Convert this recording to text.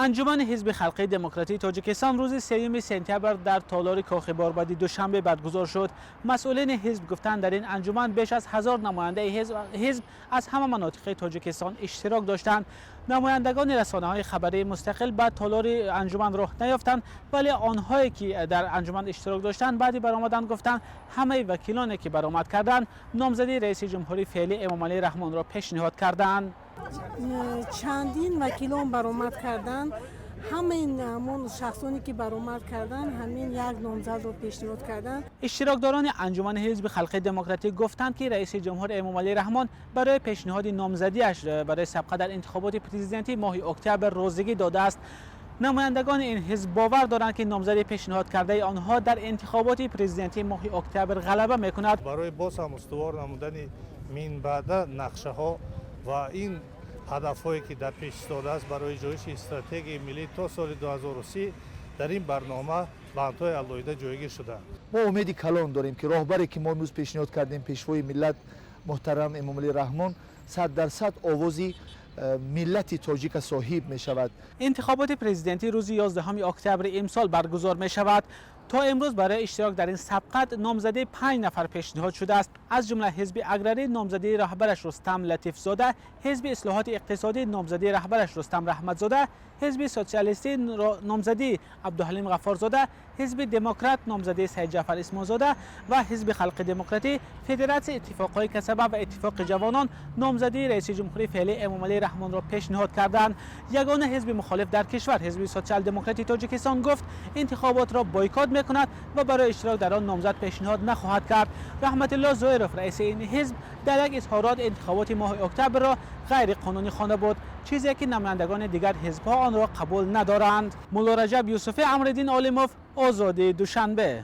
انجمن حزب خلقی دموکراتی تاجیکستان روز 3 سپتامبر در تالار کاخ باربدی دوشنبه برگزار شد. مسئولین حزب گفتند در این انجمن بیش از 1000 نماینده حزب از همه مناطق تاجیکستان اشتراک داشتند. نمایندگان رسانه‌های خبری مستقل به تالار انجمن راه نیافتند، ولی آنهایی که در انجمن اشتراک داشتند بعدی برآمدند گفتند همه وکیلانی که برآمد کردند نامزدی رئیس جمهوری فعلی امامعلی رحمان را پیشنهاد کردند. چندین وکیلان برآمد کردند. همون شخصانی که برآمد کردند همین یک نامزد را پیشنهاد کردند. اشتراکداران انجمن حزب خلقی دموکراتی گفتند که رئیس جمهور امامعلی رحمان برای پیشنهاد نامزدیش برای سبقت در انتخابات پرزیدنتی ماه اکتبر روزگی داده است. نمایندگان این حزب باور دارند که نامزدی پیشنهاد کرده آنها در انتخابات پرزیدنتی ماه اکتبر غلبه میکند. برای باز هم استوار نمودن منبع نقشه ها و این هدفهایی که در پیش استاده است برای جایش استراتژی ملی تا سال 2030 در این برنامه بندهای علایده جایگیر شده. ما امید کلان داریم که راهبری که ما امروز پیشنهاد کردیم پیشوای ملت محترم امامعلی رحمان 100% آوازی ملت تاجیک صاحب می شود. انتخابات پرزیدنتی روز 11 اکتبر امسال برگزار می شود. تا امروز برای اشتراک در این سبقت نامزدی 5 نفر پیشنهاد شده است. از جمله حزب اگراری نامزدی رهبرش رستم لطیفزاده، حزب اصلاحات اقتصادی نامزدی رهبرش رستم رحمتزاده، حزب سوسیالیستی نامزدی عبدالحلیم غفارزاده، حزب دموکرات نامزدی سید جعفر اسماعیلزاده و حزب خلق دموکراتی، فدراسیون اتفاقهای کسبه و اتفاق جوانان نامزدی رئیس جمهوری فعلی امامعلی رحمان را پیشنهاد کردند. یگانه حزب مخالف در کشور حزب سوسیال دموکراتی تاجیکستان گفت انتخابات را بایکوت میکند و برای اشتراک در آن نامزد پیشنهاد نخواهد کرد. رحمت الله زهیروف رئیس این حزب در یک اظهارات انتخابات ماه اکتبر را غیر قانونی خوانده بود، چیزی که نمایندگان دیگر حزب‌ها آن را قبول ندارند. مولا رجب یوسفی، امرالدین عالموف، آزادی دوشنبه.